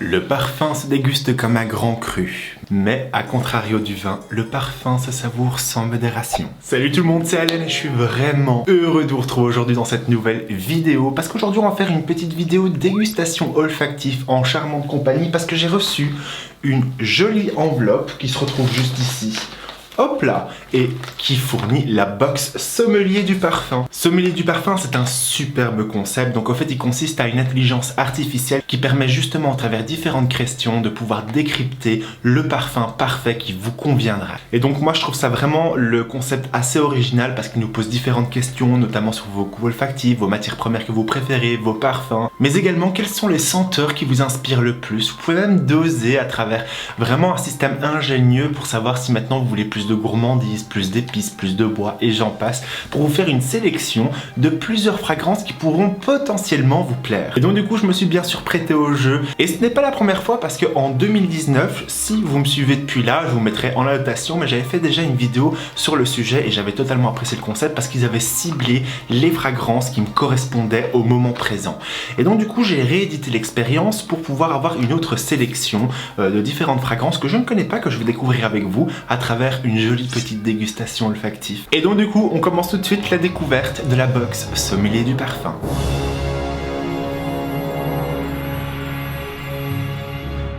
Le parfum se déguste comme un grand cru, mais à contrario du vin, le parfum se savoure sans modération. Salut tout le monde, c'est Alain et je suis vraiment heureux de vous retrouver aujourd'hui dans cette nouvelle vidéo parce qu'aujourd'hui on va faire une petite vidéo dégustation olfactive en charmante compagnie parce que j'ai reçu une jolie enveloppe qui se retrouve juste ici. Hop là, et qui fournit la box Sommelier du Parfum. Sommelier du Parfum, c'est un superbe concept. Donc en fait, il consiste à une intelligence artificielle qui permet justement à travers différentes questions de pouvoir décrypter le parfum parfait qui vous conviendra. Et donc moi, je trouve ça vraiment le concept assez original parce qu'il nous pose différentes questions, notamment sur vos goûts olfactifs, vos matières premières que vous préférez, vos parfums, mais également quelles sont les senteurs qui vous inspirent le plus. Vous pouvez même doser à travers vraiment un système ingénieux pour savoir si maintenant vous voulez plus de gourmandise, plus d'épices, plus de bois et j'en passe, pour vous faire une sélection de plusieurs fragrances qui pourront potentiellement vous plaire. Et donc du coup, je me suis bien sûr prêté au jeu et ce n'est pas la première fois parce que en 2019, si vous me suivez depuis là, je vous mettrai en annotation, mais j'avais fait déjà une vidéo sur le sujet et j'avais totalement apprécié le concept parce qu'ils avaient ciblé les fragrances qui me correspondaient au moment présent. Et donc du coup, j'ai réédité l'expérience pour pouvoir avoir une autre sélection de différentes fragrances que je ne connais pas, que je vais découvrir avec vous à travers une jolie petite dégustation olfactive. Et donc du coup, on commence tout de suite la découverte de la box Sommelier du Parfum.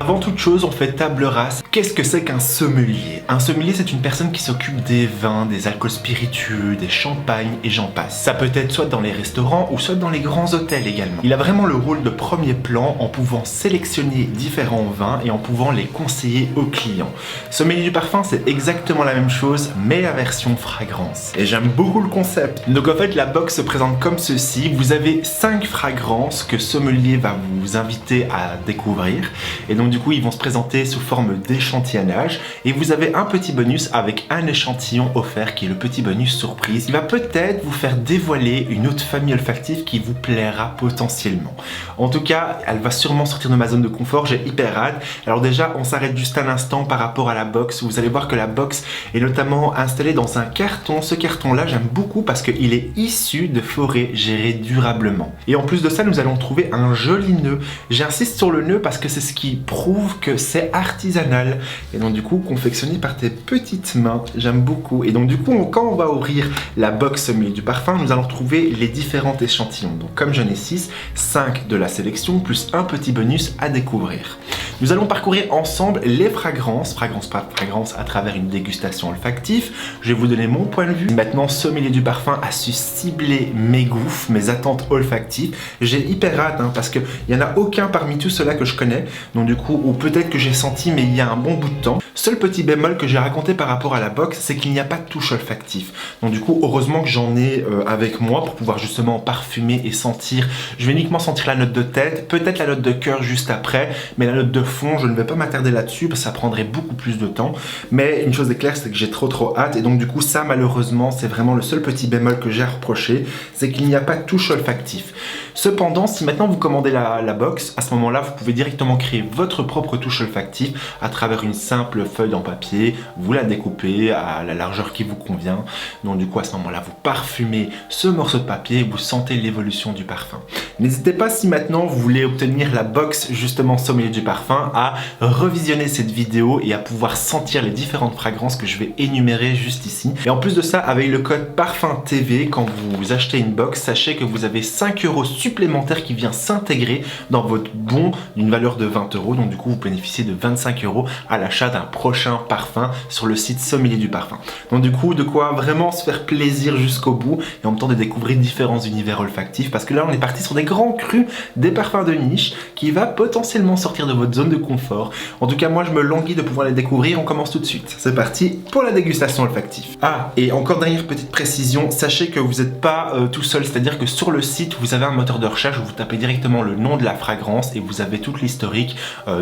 Avant toute chose, on fait table rase. Qu'est-ce que c'est qu'un sommelier? Un sommelier, c'est une personne qui s'occupe des vins, des alcools spiritueux, des champagnes et j'en passe. Ça peut être soit dans les restaurants ou soit dans les grands hôtels également. Il a vraiment le rôle de premier plan en pouvant sélectionner différents vins et en pouvant les conseiller aux clients. Sommelier du parfum, c'est exactement la même chose, mais la version fragrance. Et j'aime beaucoup le concept. Donc en fait, la box se présente comme ceci. Vous avez 5 fragrances que sommelier va vous inviter à découvrir. Et donc du coup, ils vont se présenter sous forme d'échantillonnage et vous avez un petit bonus avec un échantillon offert qui est le petit bonus surprise. Il va peut-être vous faire dévoiler une autre famille olfactive qui vous plaira potentiellement. En tout cas, elle va sûrement sortir de ma zone de confort, j'ai hyper hâte. Alors déjà, on s'arrête juste un instant par rapport à la box. Vous allez voir que la box est notamment installée dans un carton. Ce carton-là, j'aime beaucoup parce qu'il est issu de forêts gérées durablement. Et en plus de ça, nous allons trouver un joli nœud. J'insiste sur le nœud parce que c'est ce qui prouve que c'est artisanal et donc du coup confectionné par tes petites mains. J'aime beaucoup. Et donc du coup, quand on va ouvrir la box Sommelier du Parfum, nous allons trouver les différents échantillons. Donc comme j'en ai 6, 5 de la sélection plus un petit bonus à découvrir. Nous allons parcourir ensemble les fragrances, fragrances par fragrance, à travers une dégustation olfactive. Je vais vous donner mon point de vue. Maintenant, Sommelier du Parfum a su cibler mes goûts, mes attentes olfactives. J'ai hyper hâte parce qu'il n'y en a aucun parmi tous ceux-là que je connais. Donc du coup, ou peut-être que j'ai senti, mais il y a un bon bout de temps. Seul petit bémol que j'ai raconté par rapport à la box, c'est qu'il n'y a pas de touche olfactive. Donc du coup, heureusement que j'en ai avec moi pour pouvoir justement parfumer et sentir. Je vais uniquement sentir la note de tête, peut-être la note de cœur juste après, mais la note de fond, je ne vais pas m'attarder là-dessus parce que ça prendrait beaucoup plus de temps. Mais une chose est claire, c'est que j'ai trop hâte et donc du coup ça malheureusement c'est vraiment le seul petit bémol que j'ai à reprocher, c'est qu'il n'y a pas de touche olfactive. Cependant, si maintenant vous commandez la box, à ce moment-là vous pouvez directement créer votre propre touche olfactive à travers une simple feuille en papier, vous la découpez à la largeur qui vous convient. Donc du coup à ce moment-là vous parfumez ce morceau de papier et vous sentez l'évolution du parfum. N'hésitez pas, si maintenant vous voulez obtenir la box justement Sommelier du Parfum, à revisionner cette vidéo et à pouvoir sentir les différentes fragrances que je vais énumérer juste ici. Et en plus de ça, avec le code PARFUMTV, quand vous achetez une box, sachez que vous avez 5 € supplémentaires qui vient s'intégrer dans votre bon d'une valeur de 20 €. Donc du coup, vous bénéficiez de 25 € à l'achat d'un prochain parfum sur le site Sommelier du Parfum. Donc du coup, de quoi vraiment se faire plaisir jusqu'au bout et en même temps de découvrir différents univers olfactifs parce que là, on est parti sur des grands crus, des parfums de niche qui va potentiellement sortir de votre zone de confort. En tout cas, moi, je me languis de pouvoir les découvrir. On commence tout de suite. C'est parti pour la dégustation olfactive. Ah, et encore dernière petite précision, sachez que vous n'êtes pas tout seul, c'est-à-dire que sur le site, vous avez un moteur de recherche où vous tapez directement le nom de la fragrance et vous avez toute l'historique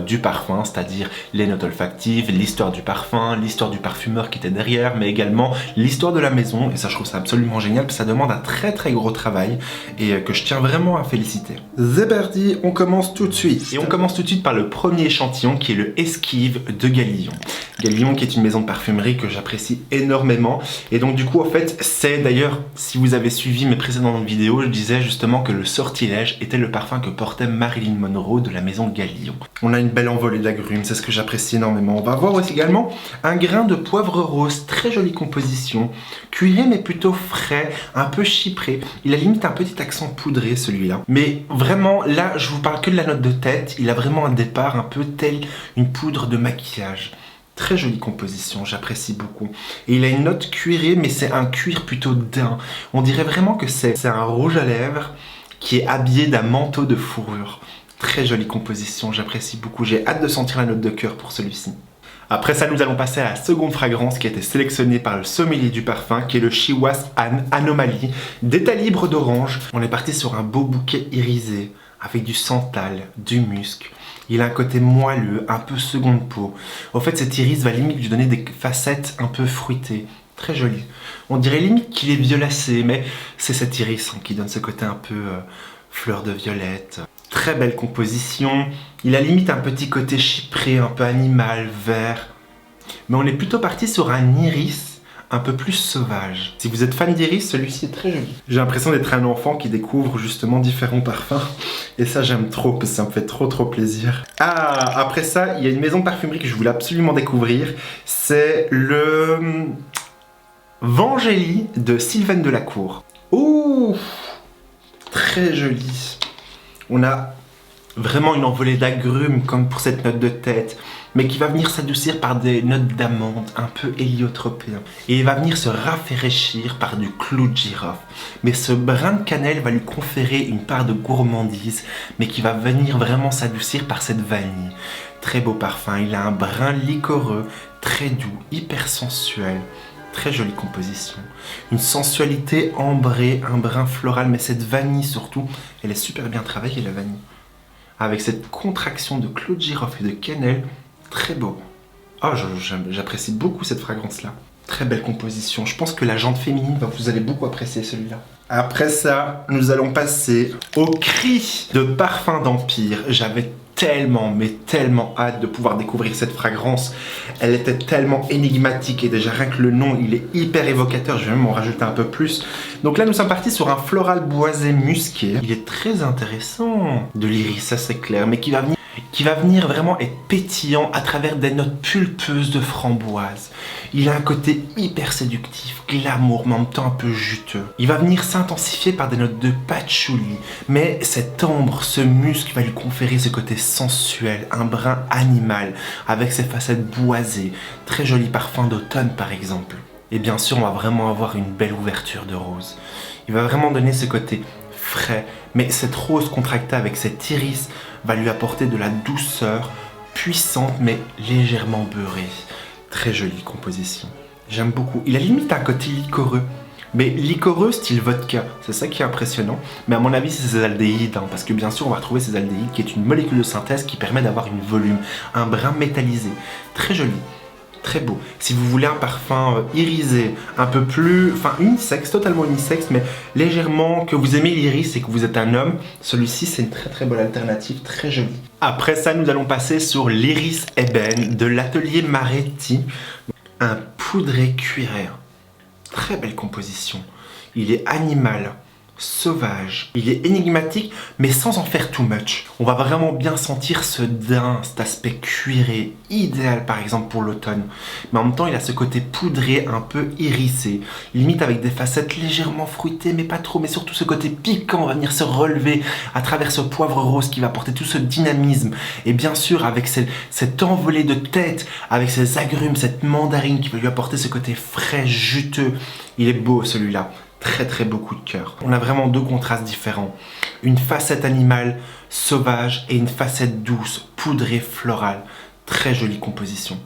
du parfum, c'est-à-dire les notes olfactives, l'histoire du parfum, l'histoire du parfumeur qui était derrière, mais également l'histoire de la maison. Et ça, je trouve ça absolument génial parce que ça demande un très gros travail et que je tiens vraiment à féliciter. C'est parti, on commence tout de suite. Et on commence tout de suite par le premier échantillon qui est le Esquive de Galillon. Galillon qui est une maison de parfumerie que j'apprécie énormément. Et donc du coup en fait c'est d'ailleurs, si vous avez suivi mes précédentes vidéos, je disais justement que le Sortilège était le parfum que portait Marilyn Monroe de la maison Galion. On a une belle envolée d'agrumes, c'est ce que j'apprécie énormément. On va voir aussi également un grain de poivre rose, très jolie composition, cuiré mais plutôt frais, un peu chypré. Il a limite un petit accent poudré celui-là. Mais vraiment, là, je vous parle que de la note de tête, il a vraiment un départ un peu tel une poudre de maquillage. Très jolie composition, j'apprécie beaucoup. Et il a une note cuirée, mais c'est un cuir plutôt daim. On dirait vraiment que c'est un rouge à lèvres qui est habillé d'un manteau de fourrure. Très jolie composition, j'apprécie beaucoup. J'ai hâte de sentir la note de cœur pour celui-ci. Après ça, nous allons passer à la seconde fragrance qui a été sélectionnée par le sommelier du parfum, qui est le Chiwas Anomaly, d'état libre d'orange. On est parti sur un beau bouquet irisé, avec du santal, du musc. Il a un côté moelleux, un peu seconde peau. Au fait, cet iris va limite lui donner des facettes un peu fruitées. Très joli. On dirait limite qu'il est violacé, mais c'est cet iris qui donne ce côté un peu fleur de violette. Très belle composition. Il a limite un petit côté chypré, un peu animal, vert. Mais on est plutôt parti sur un iris un peu plus sauvage. Si vous êtes fan d'iris, celui-ci est très joli. J'ai l'impression d'être un enfant qui découvre justement différents parfums. Et ça, j'aime trop, parce que ça me fait trop plaisir. Ah, après ça, il y a une maison de parfumerie que je voulais absolument découvrir. C'est le Vangélie de Sylvaine Delacour. Ouh, très joli. On a vraiment une envolée d'agrumes comme pour cette note de tête, mais qui va venir s'adoucir par des notes d'amande un peu héliotropées. Et il va venir se rafraîchir par du clou de girofle. Mais ce brin de cannelle va lui conférer une part de gourmandise, mais qui va venir vraiment s'adoucir par cette vanille. Très beau parfum, il a un brin liquoreux, très doux, hyper sensuel. Très jolie composition. Une sensualité ambrée, un brin floral, mais cette vanille surtout, elle est super bien travaillée la vanille. Avec cette contraction de clou de girofle et de cannelle, très beau. Oh, j'apprécie beaucoup cette fragrance-là. Très belle composition. Je pense que la jante féminine, vous allez beaucoup apprécier celui-là. Après ça, nous allons passer au cri de Parfum d'Empire. J'avais mais tellement hâte de pouvoir découvrir cette fragrance. Elle était tellement énigmatique et déjà rien que le nom, il est hyper évocateur. Je vais même en rajouter un peu plus. Donc là, nous sommes partis sur un floral boisé musqué. Il est très intéressant. De l'iris, ça c'est clair, mais qui va venir vraiment être pétillant à travers des notes pulpeuses de framboise. Il a un côté hyper séductif, glamour, mais en même temps un peu juteux. Il va venir s'intensifier par des notes de patchouli, mais cet ambre, ce musc va lui conférer ce côté sensuel, un brin animal, avec ses facettes boisées. Très joli parfum d'automne par exemple. Et bien sûr, on va vraiment avoir une belle ouverture de rose. Il va vraiment donner ce côté frais, mais cette rose contractée avec cet iris va lui apporter de la douceur puissante mais légèrement beurrée. Très jolie composition. J'aime beaucoup. Il a limite un côté liquoreux. Mais liquoreux style vodka. C'est ça qui est impressionnant. Mais à mon avis, c'est ces aldéhydes. Parce que bien sûr, on va retrouver ces aldéhydes qui est une molécule de synthèse qui permet d'avoir une volume. Un brin métallisé. Très joli. Très beau. Si vous voulez un parfum irisé, un peu plus, unisexe, totalement unisexe, mais légèrement, que vous aimez l'iris et que vous êtes un homme, celui-ci c'est une très bonne alternative, très jolie. Après ça, nous allons passer sur l'iris ébène de l'atelier Maretti, un poudré cuiré. Très belle composition. Il est animal, sauvage, il est énigmatique mais sans en faire too much. On va vraiment bien sentir ce daim, cet aspect cuiré, idéal par exemple pour l'automne. Mais en même temps il a ce côté poudré un peu hérissé, limite avec des facettes légèrement fruitées mais pas trop, mais surtout ce côté piquant va venir se relever à travers ce poivre rose qui va apporter tout ce dynamisme. Et bien sûr avec cette envolée de tête, avec ces agrumes, cette mandarine qui va lui apporter ce côté frais, juteux. Il est beau celui-là. Très beau coup de cœur. On a vraiment deux contrastes différents. Une facette animale, sauvage, et une facette douce, poudrée, florale. Très jolie composition.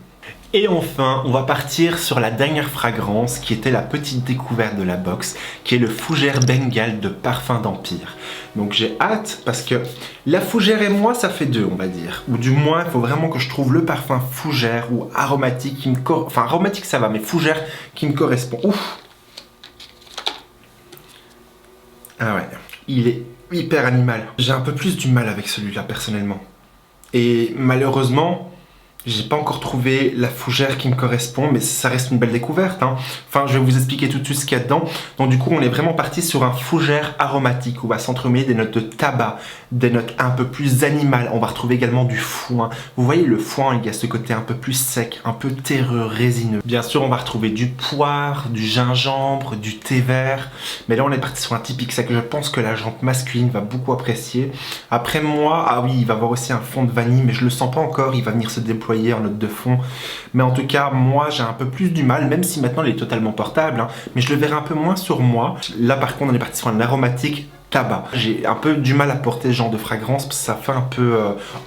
Et enfin, on va partir sur la dernière fragrance qui était la petite découverte de la box, qui est le Fougère Bengale de Parfum d'Empire. Donc j'ai hâte parce que la fougère et moi, ça fait deux, on va dire. Ou du moins, il faut vraiment que je trouve le parfum fougère ou aromatique qui me correspond. Enfin, aromatique ça va, mais fougère qui me correspond. Ouf! Ah ouais, il est hyper animal. J'ai un peu plus du mal avec celui-là personnellement. Et malheureusement, J'ai pas encore trouvé la fougère qui me correspond, mais ça reste une belle découverte, hein. Enfin, je vais vous expliquer tout de suite ce qu'il y a dedans. Donc du coup, on est vraiment parti sur un fougère aromatique où va s'entremêler des notes de tabac, des notes un peu plus animales. On va retrouver également du foin. Vous voyez, le foin, il y a ce côté un peu plus sec, un peu terreux, résineux. Bien sûr, on va retrouver du poire, du gingembre, du thé vert. Mais là, on est parti sur un typique sec que je pense que la jante masculine va beaucoup apprécier. Après moi, ah oui, il va avoir aussi un fond de vanille, mais je le sens pas encore. Il va venir se déployer en note de fond, mais en tout cas moi j'ai un peu plus du mal, même si maintenant il est totalement portable, hein, mais je le verrai un peu moins sur moi. Là par contre on est parti sur un aromatique tabac. J'ai un peu du mal à porter ce genre de fragrance parce que ça fait un peu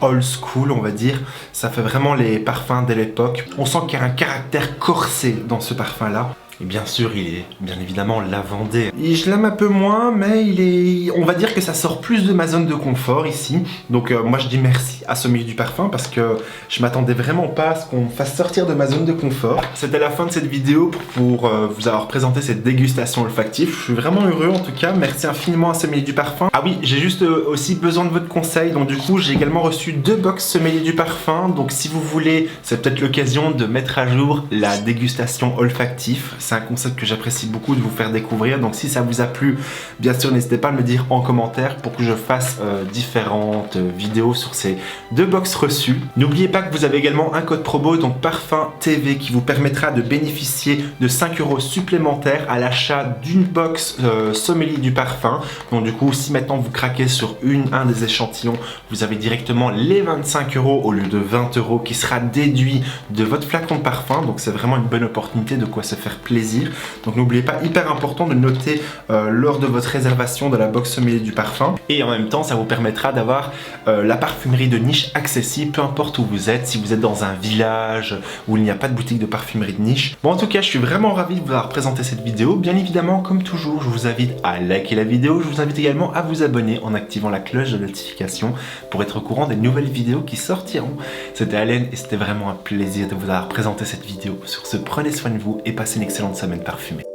old school, on va dire. Ça fait vraiment les parfums de l'époque. On sent qu'il y a un caractère corsé dans ce parfum là. Et bien sûr, il est bien évidemment lavandé. Et je l'aime un peu moins, mais on va dire que ça sort plus de ma zone de confort ici. Donc moi je dis merci à Sommelier du Parfum parce que je m'attendais vraiment pas à ce qu'on me fasse sortir de ma zone de confort. C'était la fin de cette vidéo pour vous avoir présenté cette dégustation olfactive. Je suis vraiment heureux en tout cas. Merci infiniment à Sommelier du Parfum. Ah oui, j'ai juste aussi besoin de votre conseil. Donc du coup, j'ai également reçu 2 box Sommelier du Parfum. Donc si vous voulez, c'est peut-être l'occasion de mettre à jour la dégustation olfactive. C'est un concept que j'apprécie beaucoup de vous faire découvrir, donc si ça vous a plu, bien sûr n'hésitez pas à me le dire en commentaire pour que je fasse différentes vidéos sur ces 2 box reçues. N'oubliez pas que vous avez également un code promo, donc Parfum TV, qui vous permettra de bénéficier de 5 € supplémentaires à l'achat d'une box Sommelier du Parfum. Donc du coup, si maintenant vous craquez sur un des échantillons, vous avez directement les 25 € au lieu de 20 € qui sera déduit de votre flacon de parfum, donc c'est vraiment une bonne opportunité de quoi se faire plaisir. Donc n'oubliez pas, hyper important de noter lors de votre réservation de la box Sommelier du Parfum. Et en même temps, ça vous permettra d'avoir la parfumerie de niche accessible, peu importe où vous êtes, si vous êtes dans un village où il n'y a pas de boutique de parfumerie de niche. Bon, en tout cas, je suis vraiment ravi de vous avoir présenté cette vidéo. Bien évidemment, comme toujours, je vous invite à liker la vidéo. Je vous invite également à vous abonner en activant la cloche de notification pour être au courant des nouvelles vidéos qui sortiront. C'était Allen et c'était vraiment un plaisir de vous avoir présenté cette vidéo. Sur ce, prenez soin de vous et passez une excellente semaine parfumée.